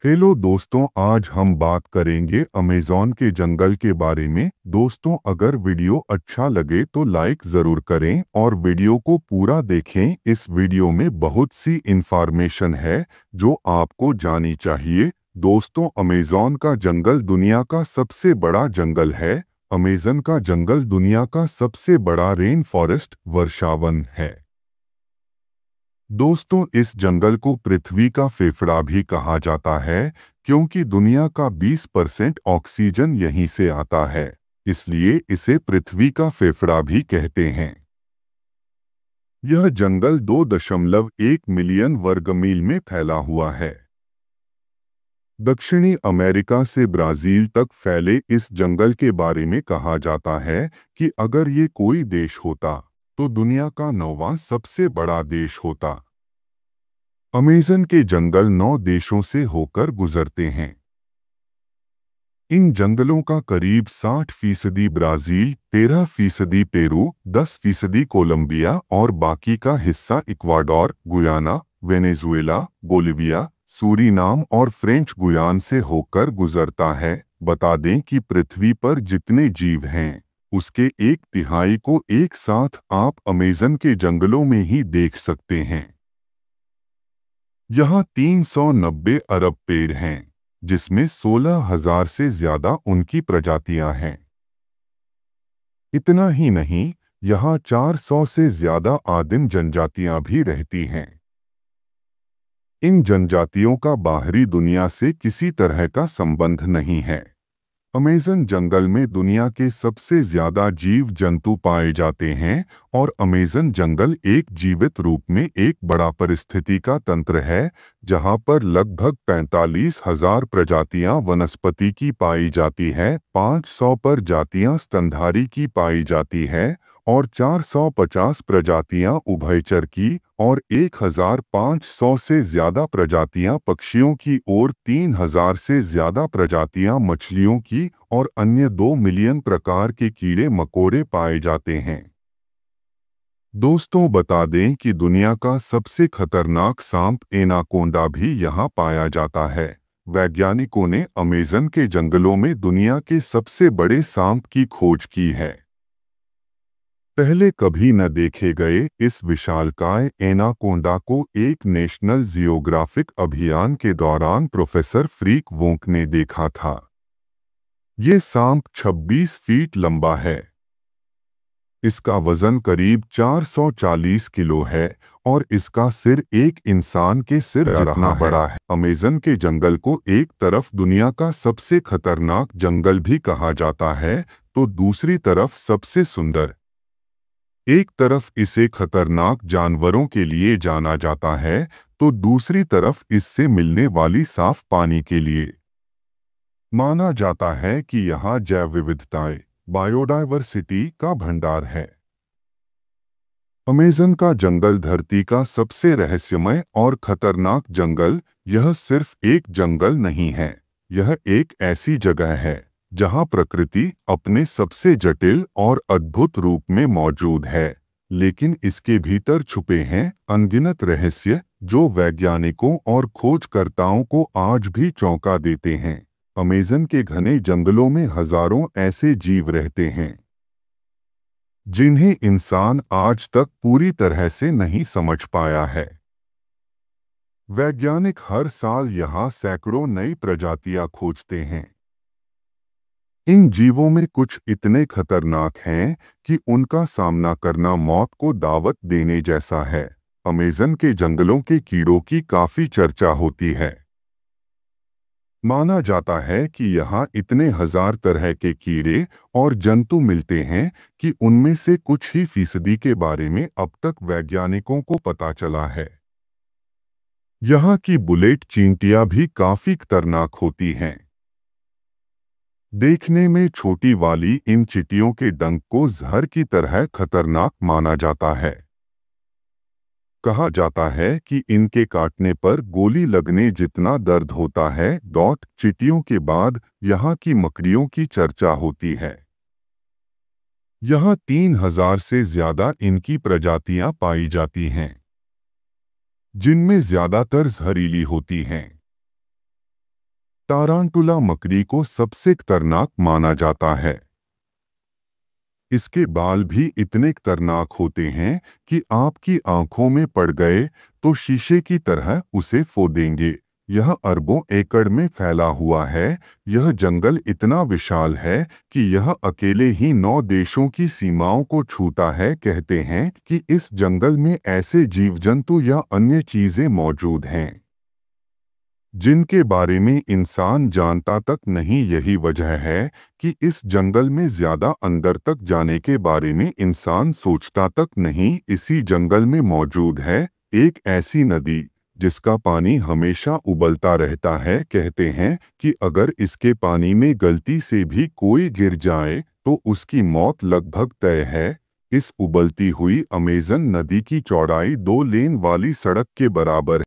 Hello दोस्तों, आज हम बात करेंगे अमेज़न के जंगल के बारे में। दोस्तों, अगर वीडियो अच्छा लगे तो लाइक ज़रूर करें और वीडियो को पूरा देखें। इस वीडियो में बहुत सी इंफॉर्मेशन है जो आपको जानी चाहिए। दोस्तों, अमेज़न का जंगल दुनिया का सबसे बड़ा जंगल है। अमेज़न का जंगल दुनिया का सबसे बड़ा रेन फॉरेस्ट वर्षावन है। दोस्तों, इस जंगल को पृथ्वी का फेफड़ा भी कहा जाता है क्योंकि दुनिया का 20% ऑक्सीजन यहीं से आता है। इसलिए इसे पृथ्वी का फेफड़ा भी कहते हैं। यह जंगल 2.1 मिलियन वर्ग मील में फैला हुआ है। दक्षिणी अमेरिका से ब्राजील तक फैले इस जंगल के बारे में कहा जाता है कि अगर ये कोई देश होता तो दुनिया का 9वां सबसे बड़ा देश होता। अमेज़न के जंगल 9 देशों से होकर गुजरते हैं। इन जंगलों का करीब 60% ब्राज़ील, 13% पेरू, 10% कोलंबिया और बाकी का हिस्सा Ecuador, Guyana, Venezuela, Bolivia, Suriname और फ्रेंच गुयान से होकर गुजरता है। बता दें कि पृथ्वी पर जितने जीव हैं, उसके 1/3 को एक साथ आप अमेज़न के जंगलों में ही देख सकते हैं। यहाँ 390 अरब पेड़ हैं, जिसमें 16,000 से ज्यादा उनकी प्रजातियां हैं। इतना ही नहीं, यहाँ 400 से ज्यादा आदिम जनजातियां भी रहती हैं। इन जनजातियों का बाहरी दुनिया से किसी तरह का संबंध नहीं है। अमेज़न जंगल में दुनिया के सबसे ज्यादा जीव जंतु पाए जाते हैं और अमेज़न जंगल एक जीवित रूप में एक बड़ा पारिस्थितिकी का तंत्र है, जहां पर लगभग 45,000 प्रजातियां वनस्पति की पाई जाती है, 500 प्रजातियां स्तनधारी की पाई जाती है और 450 प्रजातियां उभयचर की और 1,500 से ज्यादा प्रजातियां पक्षियों की और 3,000 से ज्यादा प्रजातियां मछलियों की और अन्य 2 मिलियन प्रकार के कीड़े मकोड़े पाए जाते हैं। दोस्तों, बता दें कि दुनिया का सबसे खतरनाक सांप एनाकोंडा भी यहाँ पाया जाता है। वैज्ञानिकों ने अमेज़न के जंगलों में दुनिया के सबसे बड़े सांप की खोज की है। पहले कभी न देखे गए इस विशालकाय एनाकोंडा को एक नेशनल जियोग्राफिक अभियान के दौरान प्रोफेसर फ्रीक वोंक ने देखा था। ये सांप 26 फीट लंबा है। इसका वजन करीब 440 किलो है और इसका सिर एक इंसान के सिर जितना बड़ा है। अमेज़न के जंगल को एक तरफ दुनिया का सबसे खतरनाक जंगल भी कहा जाता है तो दूसरी तरफ सबसे सुंदर। एक तरफ इसे खतरनाक जानवरों के लिए जाना जाता है तो दूसरी तरफ इससे मिलने वाली साफ पानी के लिए। माना जाता है कि यहाँ जैव विविधताएं, बायोडायवर्सिटी का भंडार है। अमेज़न का जंगल धरती का सबसे रहस्यमय और खतरनाक जंगल। यह सिर्फ एक जंगल नहीं है, यह एक ऐसी जगह है जहां प्रकृति अपने सबसे जटिल और अद्भुत रूप में मौजूद है, लेकिन इसके भीतर छुपे हैं अनगिनत रहस्य जो वैज्ञानिकों और खोजकर्ताओं को आज भी चौंका देते हैं। अमेज़न के घने जंगलों में हजारों ऐसे जीव रहते हैं जिन्हें इंसान आज तक पूरी तरह से नहीं समझ पाया है। वैज्ञानिक हर साल यहाँ सैकड़ों नई प्रजातियां खोजते हैं। इन जीवों में कुछ इतने खतरनाक हैं कि उनका सामना करना मौत को दावत देने जैसा है। अमेज़न के जंगलों के कीड़ों की काफी चर्चा होती है। माना जाता है कि यहाँ इतने हजार तरह के कीड़े और जंतु मिलते हैं कि उनमें से कुछ ही फीसदी के बारे में अब तक वैज्ञानिकों को पता चला है। यहाँ की बुलेट चींटियां भी काफी खतरनाक होती हैं। देखने में छोटी वाली इन चींटियों के डंक को जहर की तरह खतरनाक माना जाता है। कहा जाता है कि इनके काटने पर गोली लगने जितना दर्द होता है। चींटियों के बाद यहाँ की मकड़ियों की चर्चा होती है। यहाँ 3,000 से ज्यादा इनकी प्रजातियां पाई जाती हैं, जिनमें ज्यादातर जहरीली होती हैं। तारांटुला मकड़ी को सबसे खतरनाक माना जाता है। इसके बाल भी इतने खतरनाक होते हैं कि आपकी आंखों में पड़ गए तो शीशे की तरह उसे फोड़ेंगे। यह अरबों एकड़ में फैला हुआ है। यह जंगल इतना विशाल है कि यह अकेले ही 9 देशों की सीमाओं को छूता है। कहते हैं कि इस जंगल में ऐसे जीव जंतु या अन्य चीजें मौजूद हैं जिनके बारे में इंसान जानता तक नहीं। यही वजह है कि इस जंगल में ज्यादा अंदर तक जाने के बारे में इंसान सोचता तक नहीं। इसी जंगल में मौजूद है एक ऐसी नदी जिसका पानी हमेशा उबलता रहता है। कहते हैं कि अगर इसके पानी में गलती से भी कोई गिर जाए तो उसकी मौत लगभग तय है। इस उबलती हुई अमेज़न नदी की चौड़ाई 2 लेन वाली सड़क के बराबर